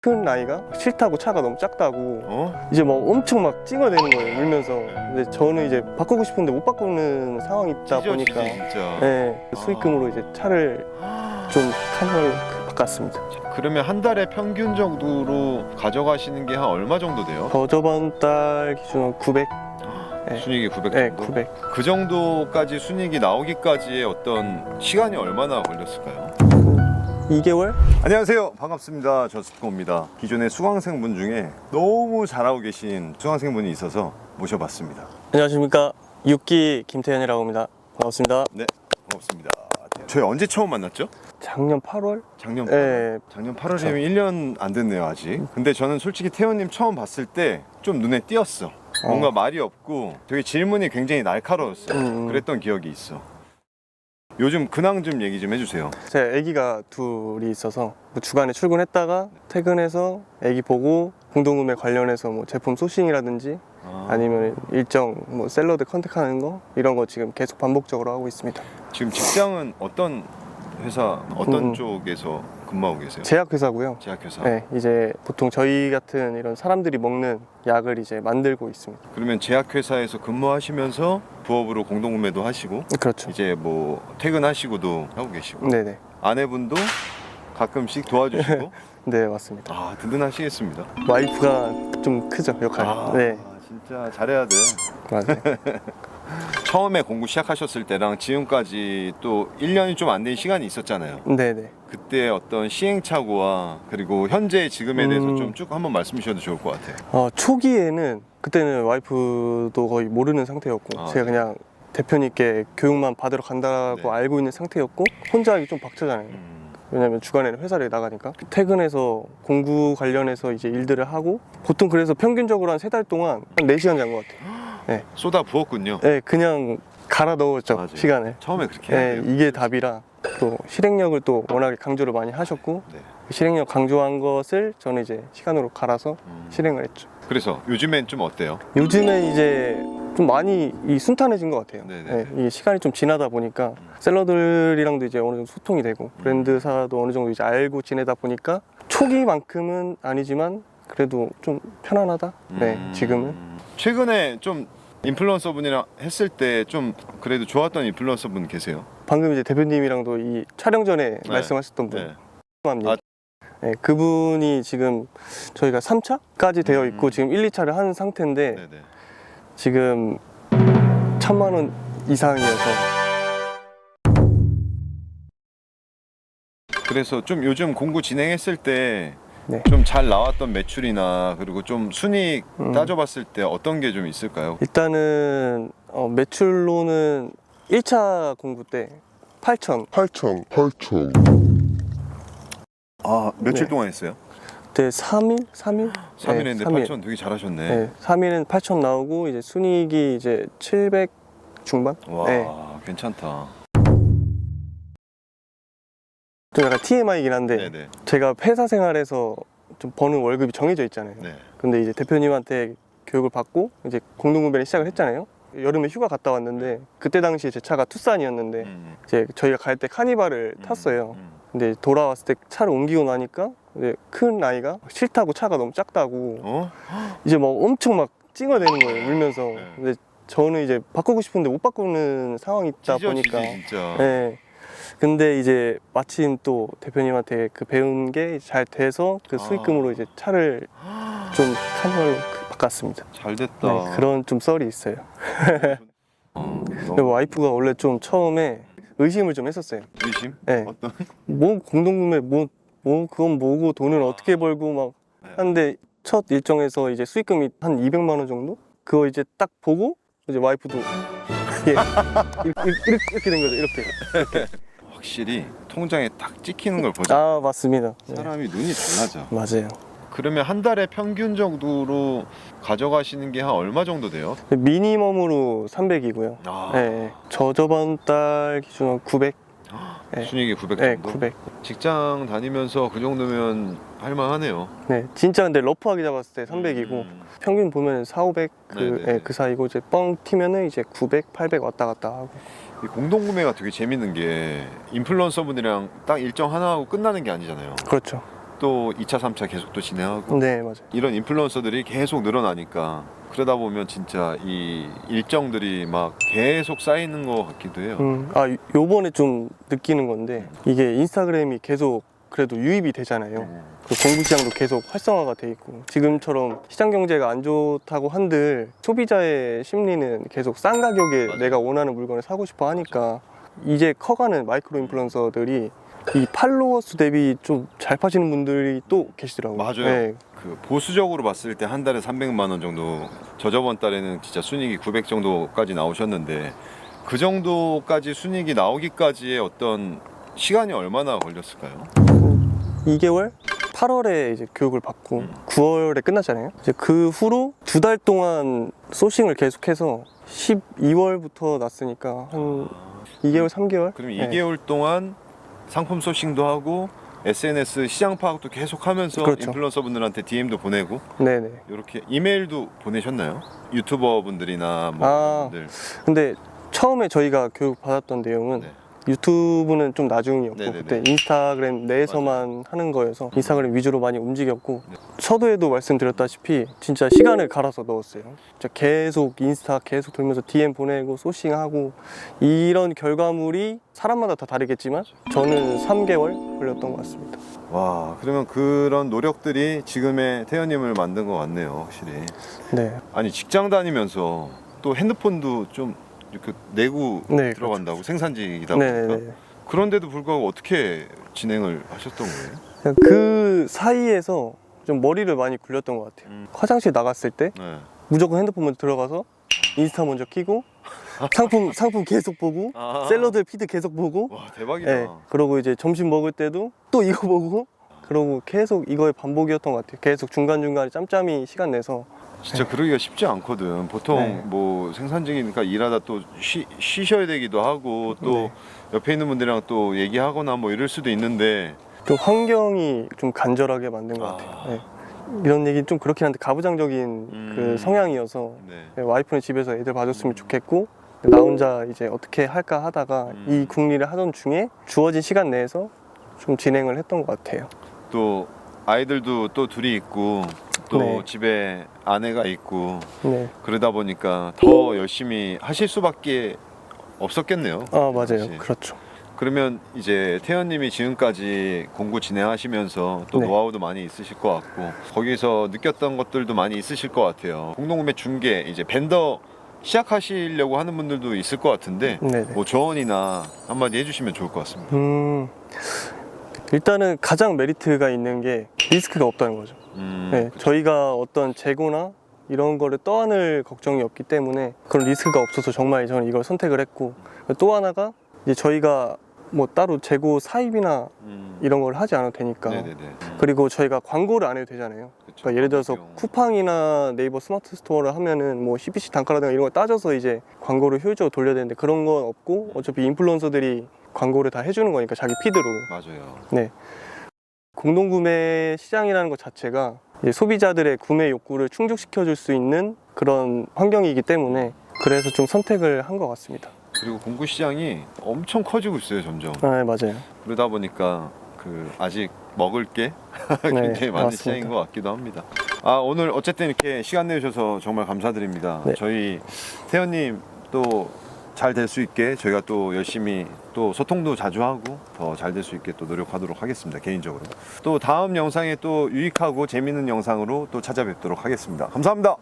큰 아이가 싫다고 차가 너무 작다고 이제 막 엄청 막 찡어대는 거예요, 울면서. 근데 저는 이제 바꾸고 싶은데 못 바꾸는 상황이 있다 보니까 진짜. 네, 수익금으로 이제 차를 좀 한 걸 바꿨습니다. 그러면 한 달에 평균 정도로 가져가시는 게 한 얼마 정도 돼요? 저번 달 기준으로 900. 네. 순이익이 900 네, 정도? 900. 그 정도까지 순이익이 나오기까지의 어떤 시간이 얼마나 걸렸을까요? 2개월? 안녕하세요, 반갑습니다. 저스코입니다. 기존의 수강생분 중에 너무 잘하고 계신 수강생분이 있어서 모셔봤습니다. 안녕하십니까, 6기 김태현이라고 합니다. 반갑습니다. 네, 반갑습니다. 저희 언제 처음 만났죠? 작년 8월? 작년 8월. 네. 작년 8월이면 1년 안 됐네요, 아직. 근데 저는 솔직히 태현님 처음 봤을 때 좀 눈에 띄었어. 뭔가 말이 없고 되게 질문이 굉장히 날카로웠어. 그랬던 기억이 있어. 요즘 근황 좀 얘기 좀 해주세요. 제 아기가 둘이 있어서 뭐 주간에 출근했다가 퇴근해서 아기 보고 공동구매 관련해서 뭐 제품 소싱이라든지 아니면 일정 뭐 샐러드 컨택하는 거 이런 거 지금 계속 반복적으로 하고 있습니다. 지금 직장은 어떤 회사, 어떤 쪽에서 근무하고 계세요? 제약회사고요. 제약회사. 네, 이제 보통 저희 같은 이런 사람들이 먹는 약을 이제 만들고 있습니다. 그러면 제약회사에서 근무하시면서 부업으로 공동구매도 하시고 그렇죠. 이제 뭐 퇴근하시고도 하고 계시고 네네. 아내분도 가끔씩 도와주시고 네, 맞습니다. 아, 든든하시겠습니다. 와이프가 좀 크죠, 역할이. 네, 진짜 잘해야 돼. 맞아요. 처음에 공부 시작하셨을 때랑 지금까지 또 1년이 좀 안 된 시간이 있었잖아요. 네네. 그때 어떤 시행착오와 그리고 현재 지금에 대해서 좀 쭉 한번 말씀 주셔도 좋을 것 같아요. 초기에는 그때는 와이프도 거의 모르는 상태였고 제가 그냥 대표님께 교육만 받으러 간다고 알고 있는 상태였고 혼자 하기 좀 벅차잖아요. 왜냐면 주간에는 회사를 나가니까 퇴근해서 공부 관련해서 이제 일들을 하고 보통 그래서 평균적으로 한 3달 동안 한 4시간 잔 것 같아요. 네. 쏟아 부었군요. 네, 그냥 갈아 넣었죠. 맞아요. 시간을. 처음에 그렇게 해야 네, 돼요. 이게 답이라. 또 실행력을 또 워낙에 강조를 많이 하셨고 네. 실행력 강조한 것을 저는 이제 시간으로 갈아서 실행을 했죠. 그래서 요즘엔 좀 어때요? 요즘에 이제 좀 많이 순탄해진 것 같아요. 네네. 네, 이게 시간이 좀 지나다 보니까 셀러들이랑도 이제 어느 정도 소통이 되고 브랜드사도 어느 정도 이제 알고 지내다 보니까 초기만큼은 아니지만 그래도 좀 편안하다. 네, 지금은. 최근에 좀 인플루언서 분이랑 했을 때 좀 그래도 좋았던 인플루언서 분 계세요? 방금 이제 대표님이랑도 이 촬영 전에 말씀하셨던 분. 네. 아, 네, 그분이 지금 저희가 3차까지 되어 있고 지금 1, 2차를 한 상태인데 네네. 지금 1,000만 원 이상이어서. 그래서 좀 요즘 공부 진행했을 때 네. 좀 잘 나왔던 매출이나 그리고 좀 순이익 따져봤을 때 어떤 게 좀 있을까요? 일단은 매출로는 1차 공부 때 8천. 아, 며칠 네. 동안 했어요? 그때 3일? 3일? 3일 했는데 8천 되게 잘하셨네. 네, 3일은 8천 나오고 이제 순이익이 이제 700 중반? 와, 네. 괜찮다. 좀 약간 TMI이긴 한데 네네. 제가 회사 생활에서 좀 버는 월급이 정해져 있잖아요. 네. 근데 이제 대표님한테 교육을 받고 이제 공동구매를 시작을 했잖아요. 여름에 휴가 갔다 왔는데 그때 당시에 제 차가 투싼이었는데 이제 저희가 갈 때 카니발을 탔어요. 근데 돌아왔을 때 차를 옮기고 나니까 이제 큰 아이가 싫다고 차가 너무 작다고 이제 막 엄청 막 찡어대는 거예요, 울면서. 근데 저는 이제 바꾸고 싶은데 못 바꾸는 상황이 있다 보니까. 진짜. 네. 근데 이제 마침 또 대표님한테 그 배운 게 잘 돼서 그 수익금으로 이제 차를 좀 한 걸 바꿨습니다. 잘 됐다. 네, 그런 좀 썰이 있어요. 그리고 와이프가 원래 좀 처음에 의심을 좀 했었어요. 의심? 네. 어떤? 뭐 공동구매 뭐 그건 뭐고 돈을 어떻게 벌고 막 하는데 첫 일정에서 이제 수익금이 한 200만 원 정도? 그거 이제 딱 보고 이제 와이프도 이렇게 된 거죠. 이렇게. 확실히 통장에 딱 찍히는 걸 보자. 아, 맞습니다. 네. 사람이 눈이 달라져. 맞아요. 그러면 한 달에 평균 정도로 가져가시는 게 한 얼마 정도 돼요? 미니멈으로 300이고요. 네, 저번 달 기준으로 900. 네. 순이익이 900 네, 정도? 900. 직장 다니면서 그 정도면 할만하네요. 네, 진짜 근데 러프하게 잡았을 때 300이고 평균 보면 400, 500 그 사이고 이제 뻥 튀면은 이제 900, 800 왔다 갔다 하고. 이 공동구매가 되게 재밌는 게 인플루언서 분들이랑 딱 일정 하나 하고 끝나는 게 아니잖아요. 그렇죠. 또 2차, 3차 계속 또 진행하고 네, 맞아요. 이런 인플루언서들이 계속 늘어나니까 그러다 보면 진짜 이 일정들이 막 계속 쌓이는 것 같기도 해요. 요번에 좀 느끼는 건데 이게 인스타그램이 계속 그래도 유입이 되잖아요. 그 공구 시장도 계속 활성화가 돼 있고 지금처럼 시장 경제가 안 좋다고 한들 소비자의 심리는 계속 싼 가격에 맞아요. 내가 원하는 물건을 사고 싶어 하니까 이제 커가는 마이크로 인플루언서들이 이 팔로워 수 대비 좀 잘 파시는 분들이 또 계시더라고요. 맞아요. 네. 그 보수적으로 봤을 때 한 달에 300만 원 정도, 저저번 달에는 진짜 순이익이 900 정도까지 나오셨는데 그 정도까지 순이익이 나오기까지의 어떤 시간이 얼마나 걸렸을까요? 2개월? 8월에 이제 교육을 받고 9월에 끝났잖아요. 이제 그 후로 2달 동안 소싱을 계속해서 12월부터 났으니까 한 2개월, 3개월? 그럼 네. 2개월 동안 상품 소싱도 하고 SNS 시장 파악도 계속 하면서 그렇죠. 인플루언서 분들한테 DM도 보내고 네네. 이렇게 이메일도 보내셨나요? 유튜버 분들이나 뭐 분들. 근데 처음에 저희가 교육 받았던 내용은 네. 유튜브는 좀 나중이었고 네네네. 그때 인스타그램 내에서만 하는 거여서 인스타그램 위주로 많이 움직였고 네. 서두에도 말씀드렸다시피 진짜 시간을 갈아서 넣었어요. 진짜 계속 인스타 계속 돌면서 DM 보내고 소싱하고 이런 결과물이 사람마다 다 다르겠지만 저는 3개월 걸렸던 것 같습니다. 와, 그러면 그런 노력들이 지금의 태연님을 만든 것 같네요, 확실히. 네. 아니 직장 다니면서 또 핸드폰도 좀 이렇게 내고 네, 들어간다고 생산직이다 보니까 네네네. 그런데도 불구하고 어떻게 진행을 하셨던 거예요? 그냥 그 사이에서 좀 머리를 많이 굴렸던 것 같아요. 화장실 나갔을 때 네. 무조건 핸드폰 먼저 들어가서 인스타 먼저 키고 상품 계속 보고 아. 샐러드 피드 계속 보고 와, 대박이다. 네, 그러고 이제 점심 먹을 때도 또 이거 보고 그러고 계속 이거의 반복이었던 것 같아요. 계속 중간중간에 짬짬이 시간 내서 진짜 그러기가 쉽지 않거든. 보통 네. 뭐 생산직이니까 일하다 또 쉬셔야 되기도 하고 또 네. 옆에 있는 분들이랑 또 얘기하거나 뭐 이럴 수도 있는데 좀 환경이 좀 간절하게 만든 것 같아요. 네. 이런 얘기는 좀 그렇긴 한데 가부장적인 그 성향이어서 네. 와이프는 집에서 애들 봐줬으면 좋겠고 나 혼자 이제 어떻게 할까 하다가 이 궁리를 하던 중에 주어진 시간 내에서 좀 진행을 했던 것 같아요. 또 아이들도 또 둘이 있고 또 네. 집에 아내가 있고 네. 그러다 보니까 더 열심히 하실 수밖에 없었겠네요. 맞아요. 사실. 그렇죠. 그러면 이제 태연님이 지금까지 공부 진행하시면서 또 네. 노하우도 많이 있으실 것 같고 거기서 느꼈던 것들도 많이 있으실 것 같아요. 공동구매 중개 이제 벤더 시작하시려고 하는 분들도 있을 것 같은데 네네. 뭐 조언이나 한마디 해주시면 좋을 것 같습니다. 일단은 가장 메리트가 있는 게 리스크가 없다는 거죠. 네, 저희가 어떤 재고나 이런 거를 떠안을 걱정이 없기 때문에 그런 리스크가 없어서 정말 저는 이걸 선택을 했고 또 하나가 이제 저희가 뭐 따로 재고 사입이나 이런 걸 하지 않아도 되니까 네네네. 그리고 저희가 광고를 안 해도 되잖아요. 그쵸. 그러니까 예를 들어서 광고 비용. 쿠팡이나 네이버 스마트 스토어를 하면은 뭐 CPC 단가라든가 이런 걸 따져서 이제 광고를 효율적으로 돌려야 되는데 그런 건 없고 어차피 인플루언서들이 광고를 다 해주는 거니까 자기 피드로. 맞아요. 네. 공동구매 시장이라는 것 자체가 이제 소비자들의 구매 욕구를 충족시켜 줄 수 있는 그런 환경이기 때문에 그래서 좀 선택을 한 것 같습니다. 그리고 공구 시장이 엄청 커지고 있어요, 점점. 네, 맞아요. 그러다 보니까 그 아직 먹을 게 굉장히 많은 맞습니다. 시장인 것 같기도 합니다. 오늘 어쨌든 이렇게 시간 내주셔서 정말 감사드립니다. 네. 저희 태연님 또 잘 될 수 있게 저희가 또 열심히 또 소통도 자주 하고 더 잘 될 수 있게 또 노력하도록 하겠습니다. 개인적으로. 또 다음 영상에 또 유익하고 재밌는 영상으로 또 찾아뵙도록 하겠습니다. 감사합니다.